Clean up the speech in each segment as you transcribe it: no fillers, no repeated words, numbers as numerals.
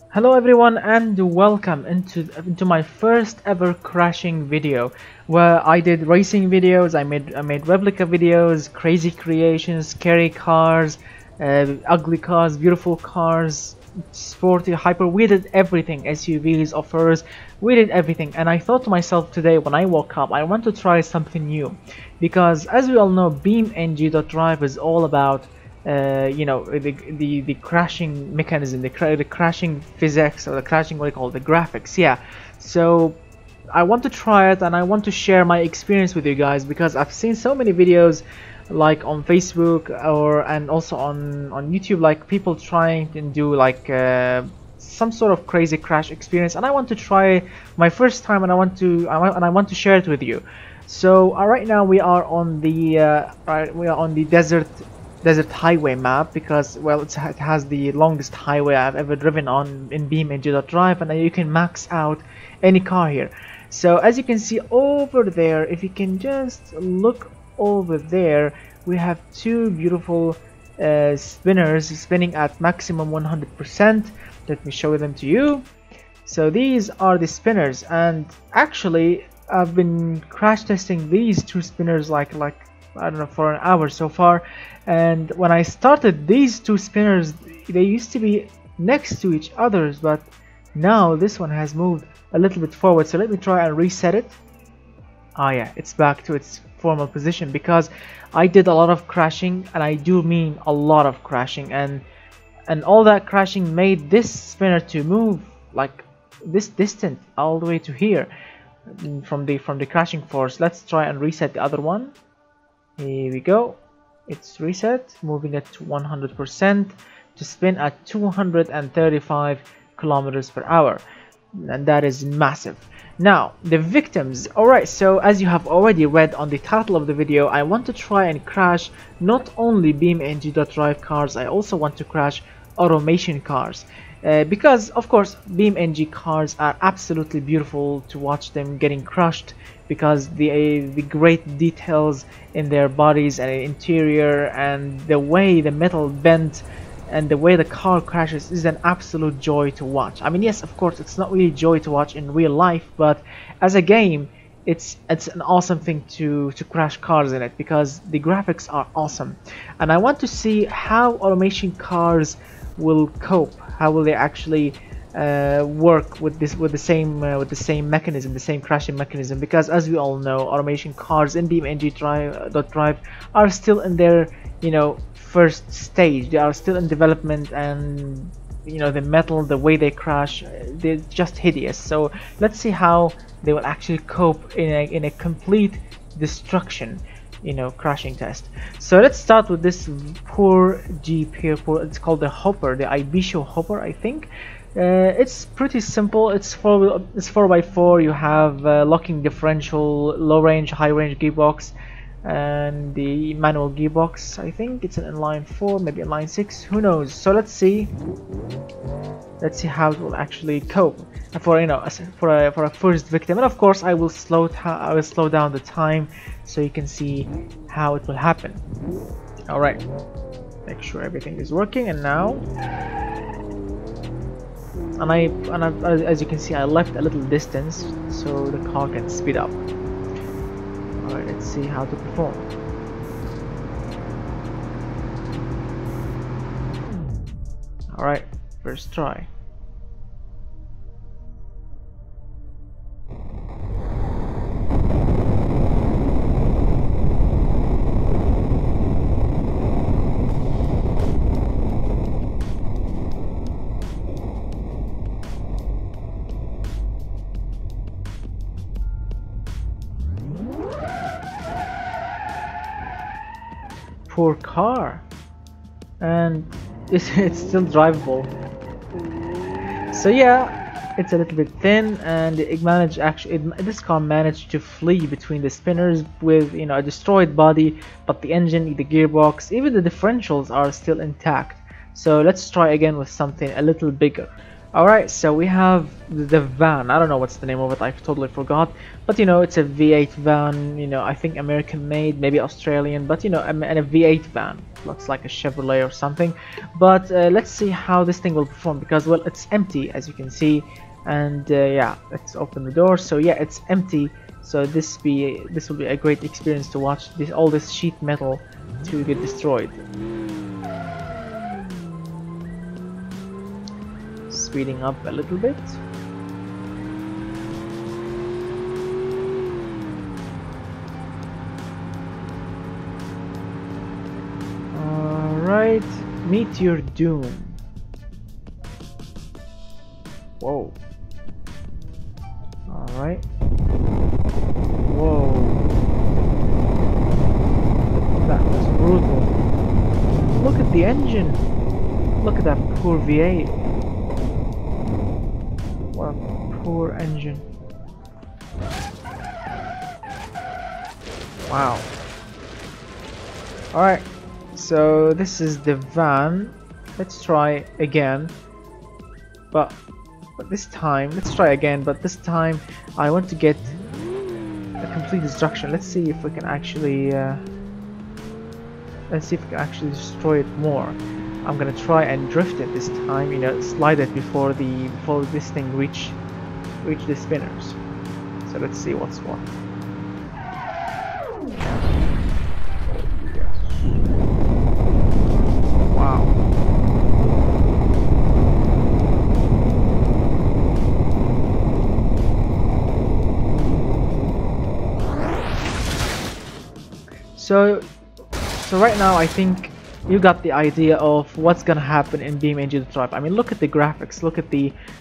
Hello everyone and welcome into my first ever crashing video where I did racing videos, I made replica videos, crazy creations, scary cars, ugly cars, beautiful cars, sporty, hyper. We did everything, SUVs, offers, we did everything. And I thought to myself today when I woke up, I want to try something new, because as we all know, BeamNG.drive is all about the crashing mechanism, the crashing physics, or the crashing, what do you call it, the graphics. Yeah, so I want to try it and I want to share my experience with you guys, because I've seen so many videos like on Facebook and also on YouTube, like people trying to do like some sort of crazy crash experience, and I want to try my first time, and I want to share it with you. So right now we are on the desert highway map, because well, it has the longest highway I've ever driven on in BeamNG.drive, and you can max out any car here. So as you can see over there, if you can just look over there, we have two beautiful spinners spinning at maximum 100%. Let me show them to you. So these are the spinners, and actually I've been crash testing these two spinners like I don't know, for an hour so far. And when I started, these two spinners, they used to be next to each other, but now this one has moved a little bit forward. So let me try and reset it. Oh yeah, it's back to its formal position, because I did a lot of crashing, and I do mean a lot of crashing, and all that crashing made this spinner to move like this distant all the way to here from the crashing force. Let's try and reset the other one. Here we go, it's reset, moving it to 100% to spin at 235 kilometers per hour, and that is massive. Now the victims. Alright, so as you have already read on the title of the video, I want to try and crash not only BeamNG.drive cars, I also want to crash automation cars. Because of course BeamNG cars are absolutely beautiful to watch them getting crushed, because the great details in their bodies and interior, and the way the metal bends and the way the car crashes is an absolute joy to watch. I mean, yes, of course it's not really joy to watch in real life, but as a game it's an awesome thing to crash cars in it, because the graphics are awesome. And I want to see how automation cars will cope, how will they actually work with the same mechanism, the same crashing mechanism, because as we all know, automation cars in BeamNG.drive are still in their first stage. They are still in development, and the metal, the way they crash, they're just hideous. So let's see how they will actually cope in a complete destruction crashing test. So let's start with this poor Jeep here. It's called the Hopper, the Bshar Hopper, I think. It's pretty simple. It's 4x4. You have locking differential, low range, high range gearbox, and the manual gearbox. I think it's an inline 4, maybe inline 6, who knows. So let's see how it will actually cope for a first victim. And of course I will slow down the time so you can see how it will happen. All right, make sure everything is working. And now, as you can see, I left a little distance so the car can speed up. Alright, let's see how to perform. Alright, first try. Poor car, and it's still drivable. So yeah, it's a little bit thin, and this car managed to flee between the spinners with a destroyed body, but the engine, the gearbox, even the differentials are still intact. So let's try again with something a little bigger. Alright, so we have the van. I don't know what's the name of it, I totally forgot. But you know, it's a V8 van, you know, I think American made, maybe Australian, but you know, and a V8 van. Looks like a Chevrolet or something. But let's see how this thing will perform, because, well, it's empty, as you can see. And yeah, let's open the door. So yeah, it's empty. So this will be a great experience to watch all this sheet metal to get destroyed. Speeding up a little bit. Alright, meet your doom. Whoa. Alright. Whoa. That was brutal. Look at the engine. Look at that poor V8. What a poor engine. Wow. Alright, so this is the van. Let's try again. But this time, let's try again, but this time I want to get a complete destruction. Let's see if we can actually destroy it more. I'm gonna try and drift it this time, you know, slide it before this thing reach the spinners. So let's see what's what. Wow. So right now I think you got the idea of what's gonna happen in BeamNG.drive. I mean, look at the graphics, look at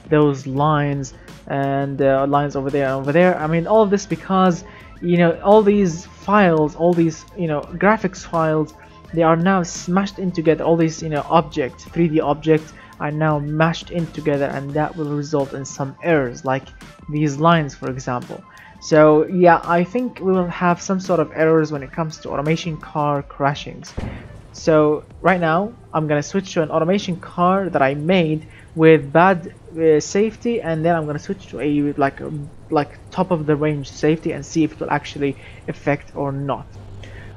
those lines and lines over there and over there. I mean, all of this because, you know, all these files, all these, you know, graphics files, they are now smashed in together. All these, you know, objects, 3D objects are now mashed in together, and that will result in some errors, like these lines, for example. So yeah, I think we will have some sort of errors when it comes to automation car crashings. So right now I'm gonna switch to an automation car that I made with bad safety, and then I'm gonna switch to a like top of the range safety and see if it will actually affect or not.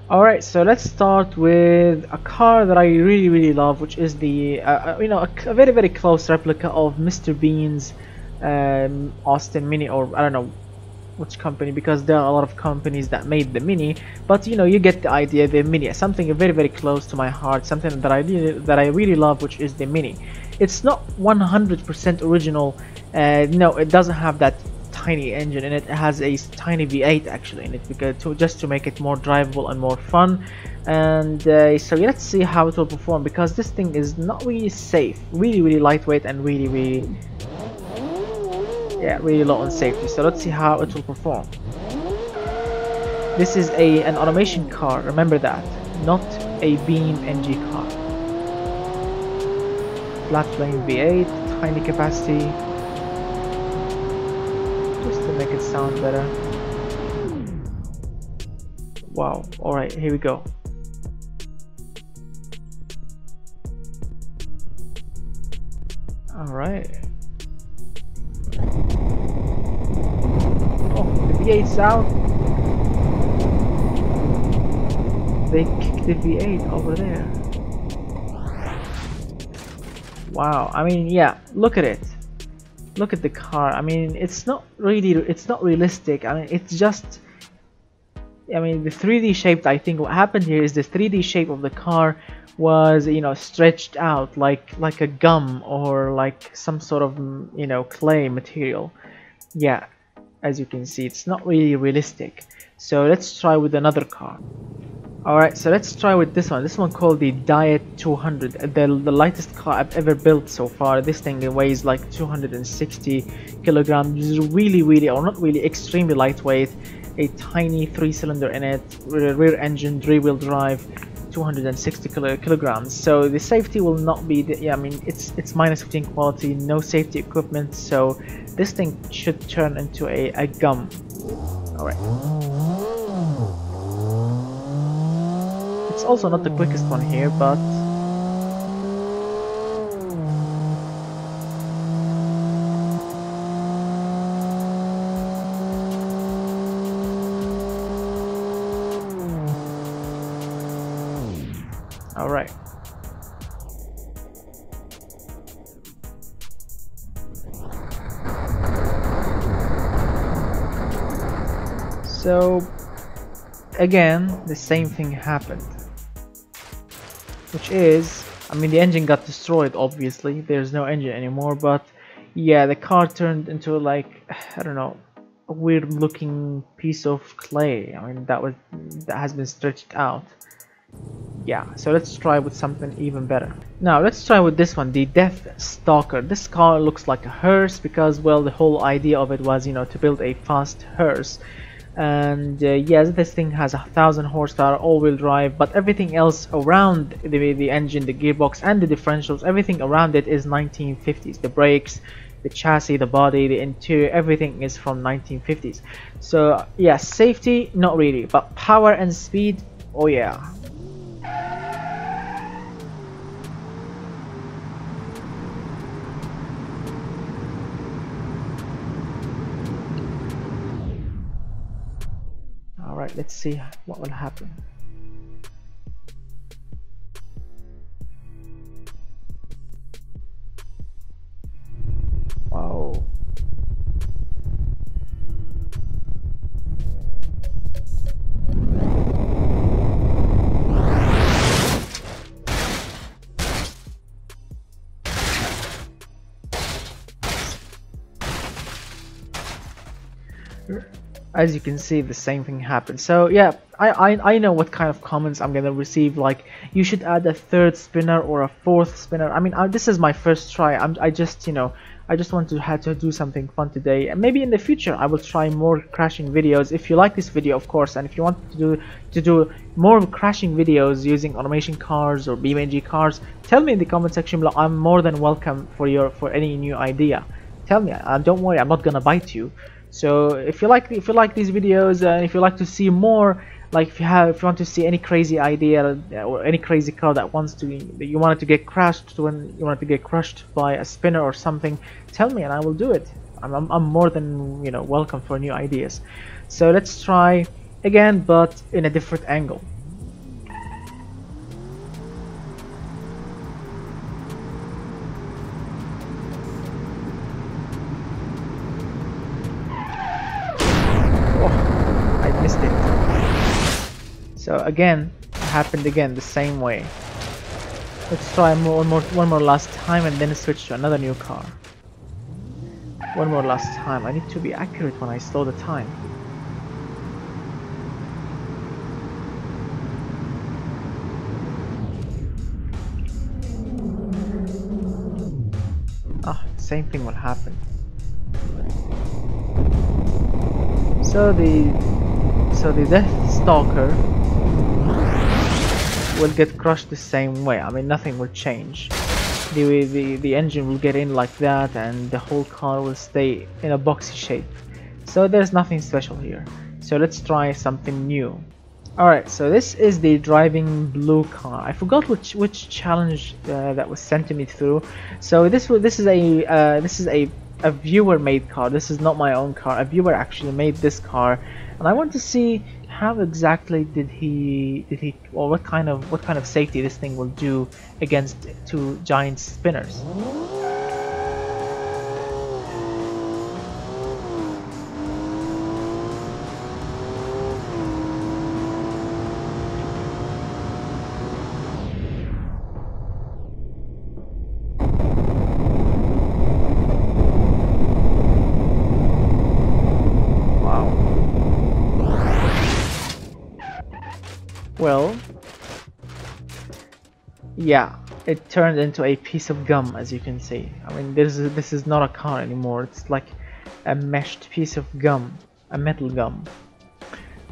Alright, so let's start with a car that I really love, which is the you know, a very close replica of Mr. Bean's Austin Mini, or I don't know which company, because there are a lot of companies that made the Mini, but you know, you get the idea. The Mini, something very close to my heart, something that I really love, which is the Mini. It's not 100% original. No, it doesn't have that tiny engine in it. It has a tiny V8 actually in it, because just to make it more drivable and more fun. And so yeah, let's see how it will perform, because this thing is not really safe, really lightweight, and really low on safety. So let's see how it will perform. This is an automation car, remember that, not a BeamNG car. Flat plane V8, tiny capacity, just to make it sound better. Wow, alright, here we go. Alright. Oh, the V8's out. They kicked the V8 over there. Wow, I mean, yeah, look at it. Look at the car. I mean, it's not realistic. I mean, it's just, I mean, the 3D shaped, I think what happened here is the 3D shape of the car was, you know, stretched out like a gum, or like some sort of, you know, clay material. Yeah, as you can see, it's not really realistic. So let's try with another car. Alright, so let's try with this one called the Diet 200, the lightest car I've ever built so far. This thing weighs like 260 kilograms, really, or not really, extremely lightweight. A tiny 3-cylinder in it, rear engine, rear-wheel drive, 260 kilograms. So the safety will not be, yeah, I mean, it's -15 quality, no safety equipment, so this thing should turn into a gum. Alright. It's also not the quickest one here, but All right. So again, the same thing happened, which is, I mean, the engine got destroyed. Obviously, there's no engine anymore. But yeah, the car turned into like, I don't know, a weird looking piece of clay. I mean, that has been stretched out. Yeah, so let's try with something even better. Now let's try with this one, the Death Stalker. This car looks like a hearse because, well, the whole idea of it was, you know, to build a fast hearse. And yes, this thing has 1,000 horsepower, all-wheel drive, but everything else around the engine, the gearbox, and the differentials, everything around it is 1950s. The brakes, the chassis, the body, the interior, everything is from 1950s. So yeah, safety, not really, but power and speed, oh yeah. Alright, let's see what will happen. Wow. As you can see, the same thing happened. So yeah, I know what kind of comments I'm gonna receive, like you should add a third spinner or a fourth spinner. I mean, this is my first try. I just, you know, I just want to have to do something fun today, and maybe in the future I will try more crashing videos. If you like this video, of course, and if you want to do more crashing videos using automation cars or BeamNG cars, tell me in the comment section below. I'm more than welcome for any new idea. Tell me, don't worry, I'm not gonna bite you. So if you like these videos, and if you like to see more, like if you want to see any crazy idea or any crazy car that you want it to get crashed, when you want it to get crushed by a spinner or something, tell me and I will do it. I'm more than, you know, welcome for new ideas. So let's try again, but in a different angle. So again, it happened again the same way. Let's try one more last time and then switch to another new car. One more last time. I need to be accurate when I slow the time. Ah, same thing will happen. So the Death Stalker will get crushed the same way. I mean, nothing will change. The engine will get in like that, and the whole car will stay in a boxy shape. So there's nothing special here. So let's try something new. Alright, so this is the driving blue car. I forgot which challenge that was sent to me through. So this is a viewer made car. This is not my own car. A viewer actually made this car, and I want to see how exactly did he or what kind of safety this thing will do against two giant spinners. Well, yeah, it turned into a piece of gum, as you can see. I mean, this is not a car anymore. It's like a meshed piece of gum, a metal gum.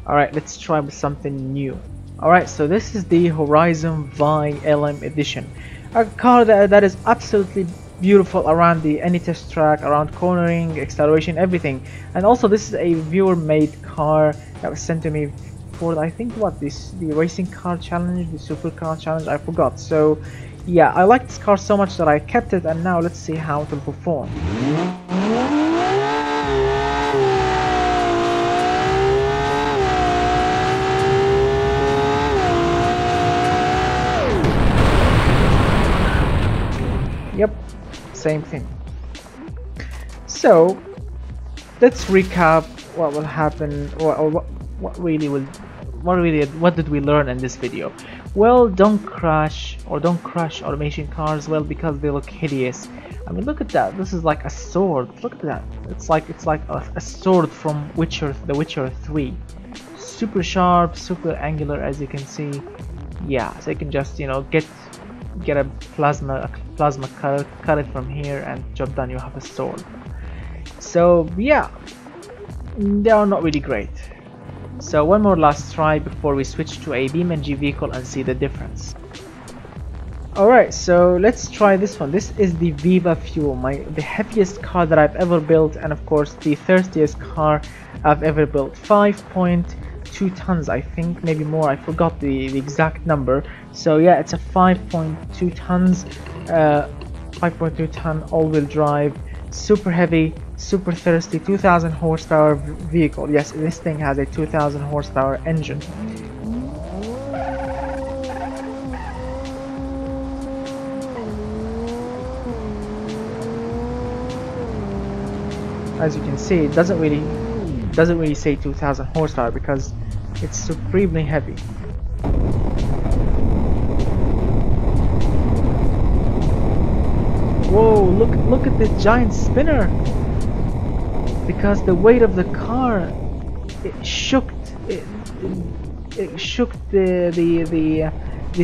Alright, let's try with something new. Alright, so this is the Horizon Vi LM edition. A car that is absolutely beautiful around any test track, around cornering, acceleration, everything. And also this is a viewer made car that was sent to me for, I think, the racing car challenge, the supercar challenge, I forgot. So yeah, I like this car so much that I kept it, and now let's see how it will perform. same thing. So let's recap what will happen, or what did we learn in this video. Well, don't crash automation cars, well, because they look hideous. I mean, look at that. This is like a sword. Look at that. It's like a sword from The Witcher 3. Super sharp, super angular, as you can see. Yeah, so you can just, you know, get a plasma cut it from here, and jump down. You have a sword. So yeah, they are not really great. So one more last try before we switch to a BeamNG vehicle and see the difference. Alright, so let's try this one. This is the Viva Fuel, the heaviest car that I've ever built, and of course the thirstiest car I've ever built. 5.2 tons, I think, maybe more. I forgot the exact number. So yeah, it's a 5.2 tons, 5.2 ton all-wheel drive, super heavy, super thirsty, 2000 horsepower vehicle. Yes, this thing has a 2000 horsepower engine. As you can see, it doesn't really say 2000 horsepower because it's supremely heavy. Whoa, look at this giant spinner. Because the weight of the car, it shook the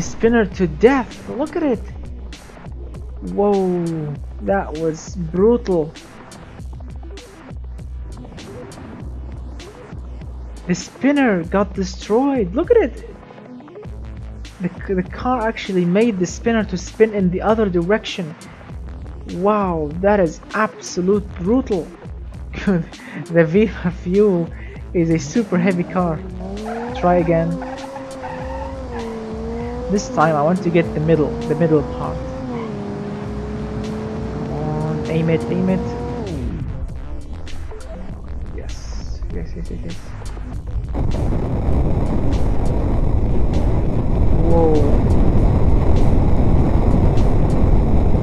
spinner to death. Look at it. Whoa, that was brutal. The spinner got destroyed. Look at it. The car actually made the spinner to spin in the other direction. Wow, that is absolute brutal. The Viva Fuel is a super heavy car. Try again. This time I want to get the middle part. Come on, aim it. Yes. Whoa.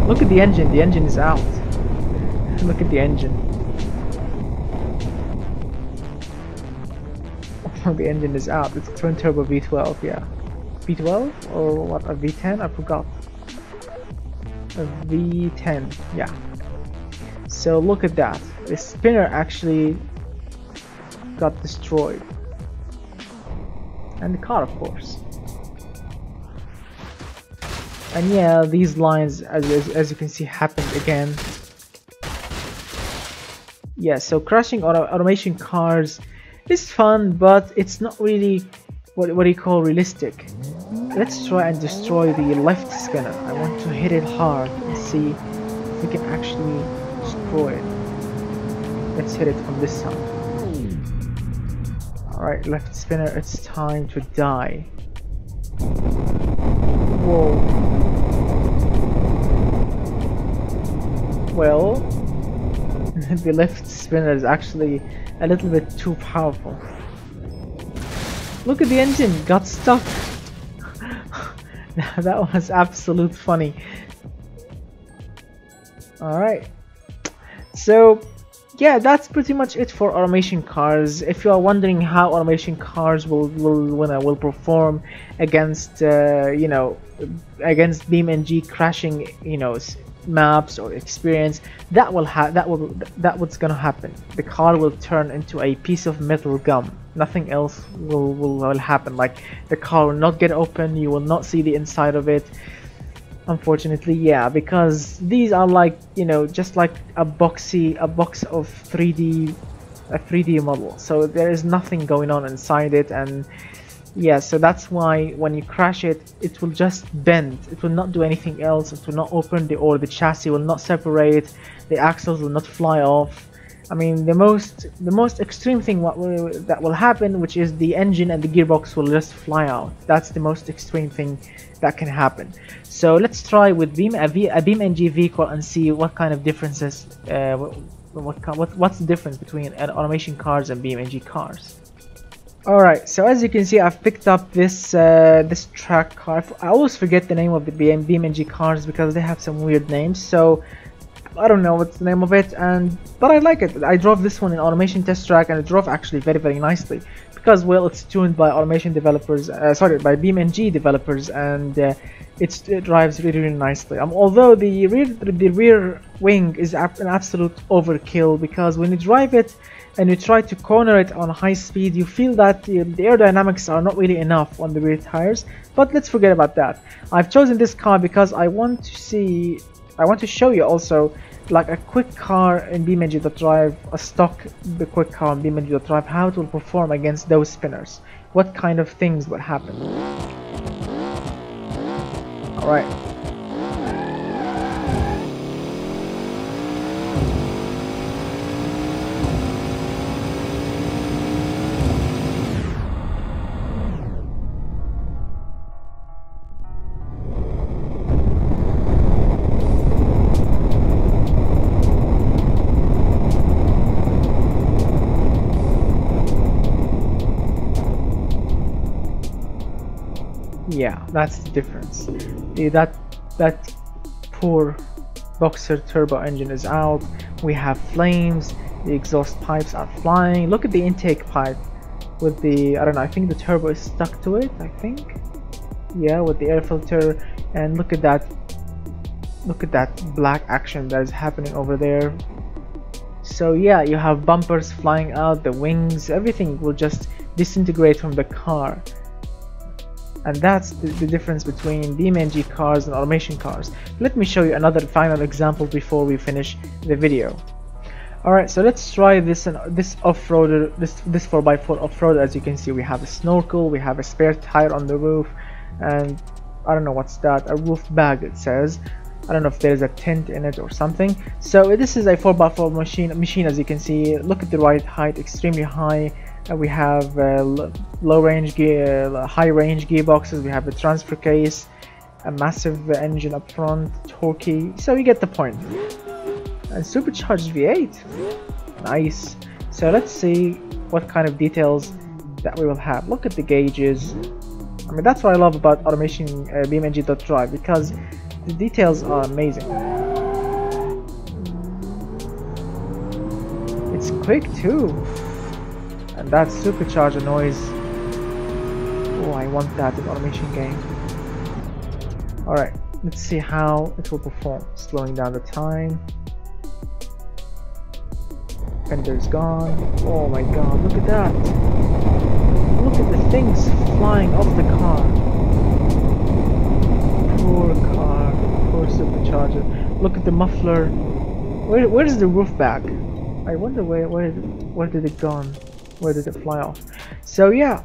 Look at the engine is out. Look at the engine. The engine is out. It's a twin turbo V12, yeah. V12 or what? A V10? I forgot. A V10, yeah. So look at that. The spinner actually got destroyed. And the car, of course. And yeah, these lines, as you can see, happened again. Yeah, so crashing automation cars is fun, but it's not really what do you call realistic. Let's try and destroy the left spinner. I want to hit it hard and see if we can actually destroy it. Let's hit it from this side. Alright, left spinner, it's time to die. Whoa. Well, the left spinner is actually a little bit too powerful. Look at the engine, got stuck. That was absolute funny. Alright, so yeah, that's pretty much it for automation cars. If you are wondering how automation cars will perform against against BeamNG crashing, maps or experience, that's what's gonna happen. The car will turn into a piece of metal gum. Nothing else will happen. Like, the car will not get open, you will not see the inside of it, unfortunately. Yeah, because these are like, just like a box of 3D model, so there is nothing going on inside it. And yeah, so that's why when you crash it, it will just bend. It will not do anything else. It will not open, the chassis will not separate, the axles will not fly off. I mean, the most extreme thing that will happen, which is the engine and the gearbox will just fly out. That's the most extreme thing that can happen. So let's try with a BeamNG vehicle and see what kind of differences, what's the difference between automation cars and BeamNG cars. Alright, so as you can see, I've picked up this track car. I always forget the name of the BeamNG cars because they have some weird names. So I don't know what's the name of it, but I like it. I drove this one in automation test track, and it drove actually very nicely because, well, it's tuned by automation developers, sorry, by BeamNG developers, and it drives really nicely. Although the rear wing is an absolute overkill, because when you drive it and you try to corner it on high speed, you feel that the aerodynamics are not really enough on the rear tires. But let's forget about that. I've chosen this car because I want to show you also like a quick car in BeamNG.drive, a stock quick car in BeamNG.drive, how it will perform against those spinners, what kind of things would happen. Alright. Yeah, that's the difference. That poor boxer turbo engine is out. We have flames. The exhaust pipes are flying. Look at the intake pipe with the, I don't know, I think the turbo is stuck to it, I think. Yeah, with the air filter. And look at that black action that is happening over there. So yeah, you have bumpers flying out, the wings, everything will just disintegrate from the car. And that's the difference between BeamNG cars and automation cars. Let me show you another final example before we finish the video. Alright, so let's try this off-roader, this 4x4 off-road. As you can see, we have a snorkel, we have a spare tire on the roof, and I don't know what's that, a roof bag it says. I don't know if there's a tent in it or something. So this is a 4x4 machine. As you can see, look at the ride height, extremely high. We have low range gear, high range gearboxes. We have a transfer case, a massive engine up front, torquey. So you get the point. And supercharged V8, nice. So let's see what kind of details that we will have. Look at the gauges. I mean, that's what I love about automation BeamNG.drive, because the details are amazing. It's quick too. And that supercharger noise, oh, I want that in automation game. Alright, let's see how it will perform. Slowing down the time. Fender's gone. Oh my god, look at that. Look at the things flying off the car. Poor car, poor supercharger. Look at the muffler. Where is the roof bag? I wonder where did it gone? Where did it fly off? So yeah,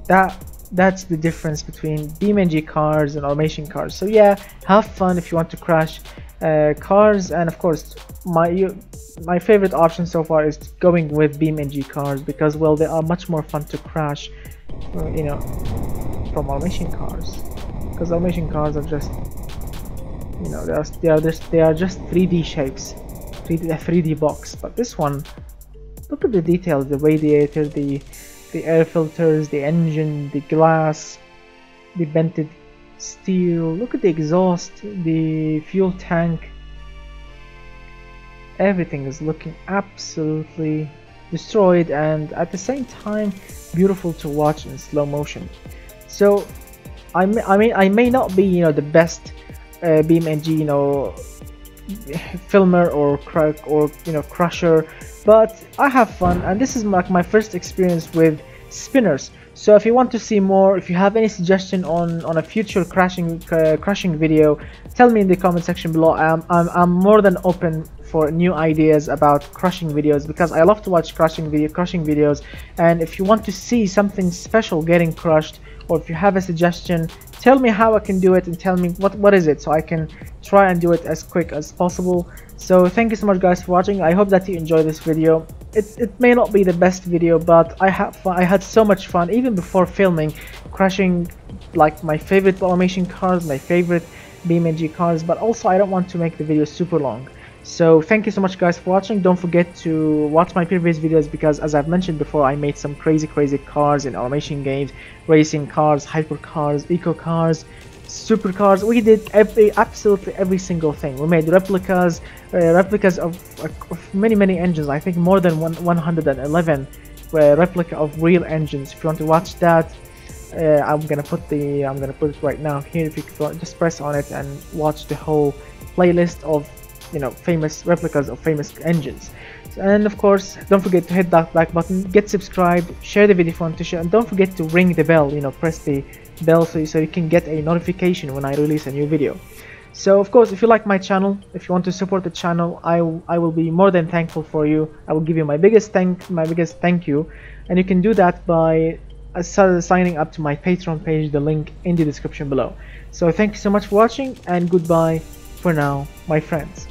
that's the difference between BeamNG cars and automation cars. So yeah, have fun if you want to crash cars, and of course my favorite option so far is going with BeamNG cars, because, well, they are much more fun to crash, you know, from automation cars, because automation cars are just, you know, they are just 3D shapes, 3D box. But this one, look at the details, the radiator, the air filters, the engine, the glass, the vented steel. Look at the exhaust, the fuel tank. Everything is looking absolutely destroyed, and at the same time beautiful to watch in slow motion. So I may not be, you know, the best BeamNG, you know, filmer or crusher, but I have fun, and this is like my first experience with spinners. So if you want to see more, if you have any suggestion on a future crashing video, tell me in the comment section below. I'm more than open for new ideas about crushing videos, because I love to watch crushing videos. And if you want to see something special getting crushed, or if you have a suggestion, tell me how I can do it, and tell me what is it, so I can try and do it as quick as possible. So thank you so much guys for watching. I hope that you enjoyed this video. It may not be the best video, but I had so much fun even before filming, crashing like my favorite automation cars, my favorite BeamNG cars. But also I don't want to make the video super long. So thank you so much guys for watching. Don't forget to watch my previous videos, because as I've mentioned before, I made some crazy cars in automation games, racing cars, hyper cars, eco cars. supercars. We did absolutely every single thing. We made replicas of many engines. I think more than 111 replica of real engines. If you want to watch that, I'm gonna put it right now here. If you could just press on it and watch the whole playlist of famous replicas of famous engines. And of course, don't forget to hit that like button, get subscribed, share the video if you want to share, and don't forget to ring the bell. Press the bell so you can get a notification when I release a new video. So of course, if you like my channel, if you want to support the channel, I will be more than thankful for you. I will give you my biggest thank you, and you can do that by signing up to my Patreon page, the link in the description below. So thank you so much for watching, and goodbye for now, my friends.